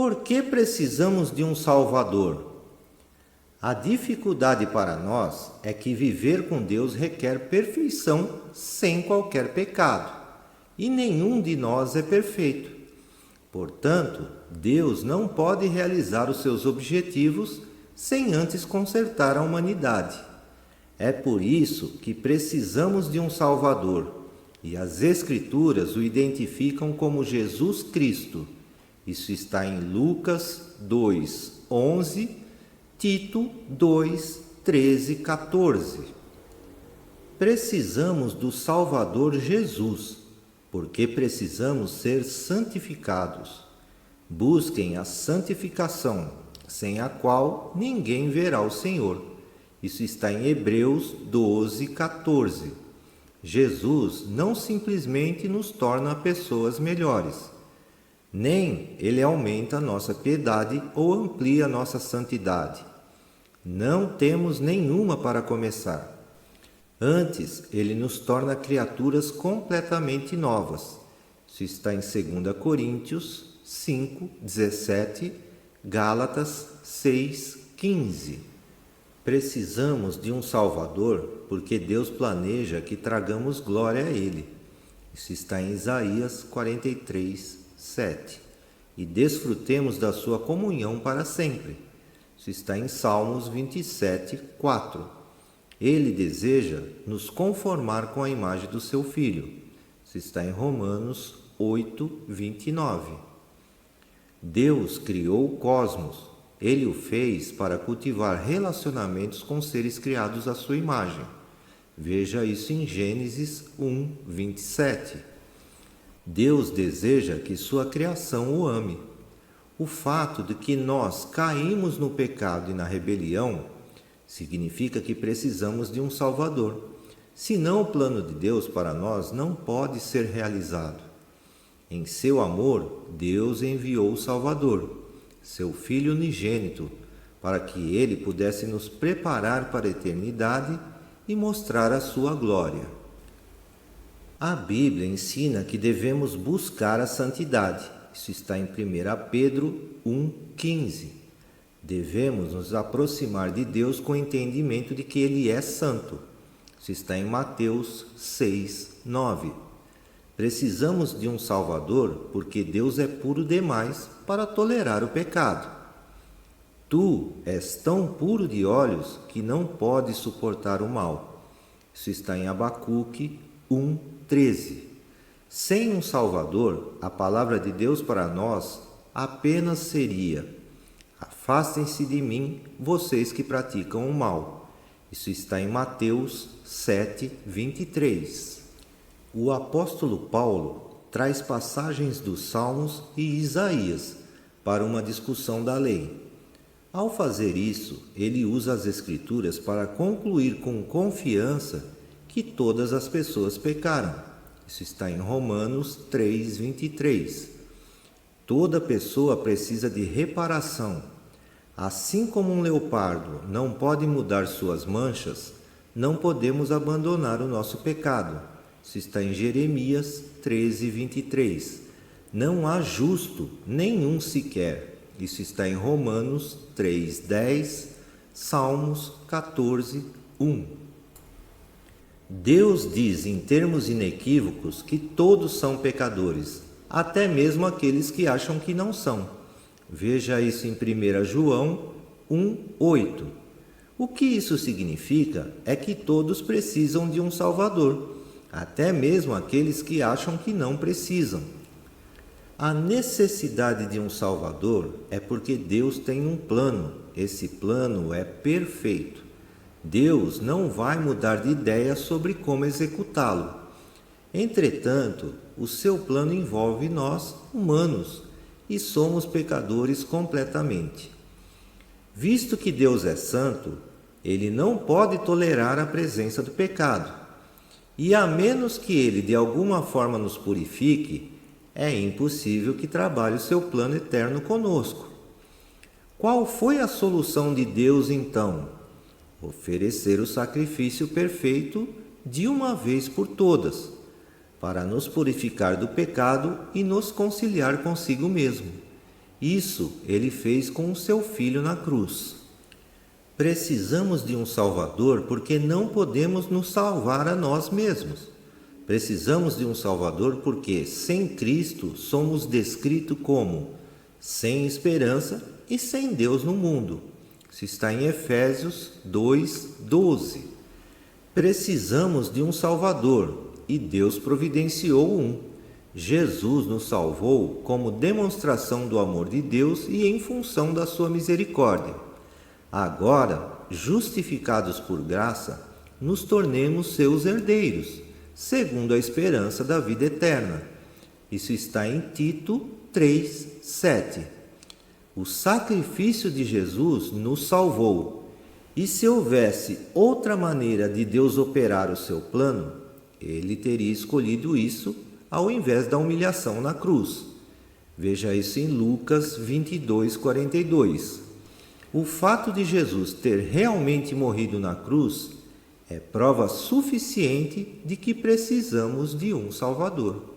Por que precisamos de um Salvador? A dificuldade para nós é que viver com Deus requer perfeição sem qualquer pecado, e nenhum de nós é perfeito. Portanto, Deus não pode realizar os seus objetivos sem antes consertar a humanidade. É por isso que precisamos de um Salvador, e as Escrituras o identificam como Jesus Cristo. Isso está em Lucas 2, 11, Tito 2, 13, 14. Precisamos do Salvador Jesus, porque precisamos ser santificados. Busquem a santificação, sem a qual ninguém verá o Senhor. Isso está em Hebreus 12, 14. Jesus não simplesmente nos torna pessoas melhores, nem ele aumenta a nossa piedade ou amplia a nossa santidade. Não temos nenhuma para começar. Antes, ele nos torna criaturas completamente novas. Isso está em 2 Coríntios 5, 17, Gálatas 6, 15. Precisamos de um Salvador porque Deus planeja que tragamos glória a Ele. Isso está em Isaías 43, 7. E desfrutemos da sua comunhão para sempre. Isso está em Salmos 27, 4. Ele deseja nos conformar com a imagem do seu Filho. Isso está em Romanos 8, 29. Deus criou o cosmos. Ele o fez para cultivar relacionamentos com seres criados à sua imagem. Veja isso em Gênesis 1, 27. Deus deseja que sua criação o ame. O fato de que nós caímos no pecado e na rebelião significa que precisamos de um Salvador. Senão, o plano de Deus para nós não pode ser realizado. Em seu amor, Deus enviou o Salvador, seu Filho unigênito, para que ele pudesse nos preparar para a eternidade e mostrar a sua glória. A Bíblia ensina que devemos buscar a santidade. Isso está em 1 Pedro 1,15. Devemos nos aproximar de Deus com o entendimento de que Ele é santo. Isso está em Mateus 6, 9. Precisamos de um Salvador porque Deus é puro demais para tolerar o pecado. Tu és tão puro de olhos que não podes suportar o mal. Isso está em Abacuque 1, 13. Sem um Salvador, a palavra de Deus para nós apenas seria: afastem-se de mim, vocês que praticam o mal. Isso está em Mateus 7, 23. O apóstolo Paulo traz passagens dos Salmos e Isaías para uma discussão da lei. Ao fazer isso, ele usa as Escrituras para concluir com confiança que todas as pessoas pecaram. Isso está em Romanos 3, 23. Toda pessoa precisa de reparação. Assim como um leopardo não pode mudar suas manchas, não podemos abandonar o nosso pecado. Isso está em Jeremias 13, 23. Não há justo, nenhum sequer. Isso está em Romanos 3, 10, Salmos 14, 1. Deus diz em termos inequívocos que todos são pecadores, até mesmo aqueles que acham que não são. Veja isso em 1 João 1, 8. O que isso significa é que todos precisam de um Salvador, até mesmo aqueles que acham que não precisam. A necessidade de um Salvador é porque Deus tem um plano. Esse plano é perfeito. Deus não vai mudar de ideia sobre como executá-lo. Entretanto, o seu plano envolve nós, humanos, e somos pecadores completamente. Visto que Deus é santo, ele não pode tolerar a presença do pecado. E a menos que ele de alguma forma nos purifique, é impossível que trabalhe o seu plano eterno conosco. Qual foi a solução de Deus então? Oferecer o sacrifício perfeito de uma vez por todas, para nos purificar do pecado e nos conciliar consigo mesmo. Isso ele fez com o seu Filho na cruz. Precisamos de um Salvador porque não podemos nos salvar a nós mesmos. Precisamos de um Salvador porque, sem Cristo, somos descritos como sem esperança e sem Deus no mundo. Isso está em Efésios 2:12. Precisamos de um Salvador e Deus providenciou um. Jesus nos salvou como demonstração do amor de Deus e em função da sua misericórdia. Agora, justificados por graça, nos tornemos seus herdeiros, segundo a esperança da vida eterna. Isso está em Tito 3:7. O sacrifício de Jesus nos salvou, e se houvesse outra maneira de Deus operar o seu plano, ele teria escolhido isso ao invés da humilhação na cruz. Veja isso em Lucas 22:42. O fato de Jesus ter realmente morrido na cruz é prova suficiente de que precisamos de um Salvador.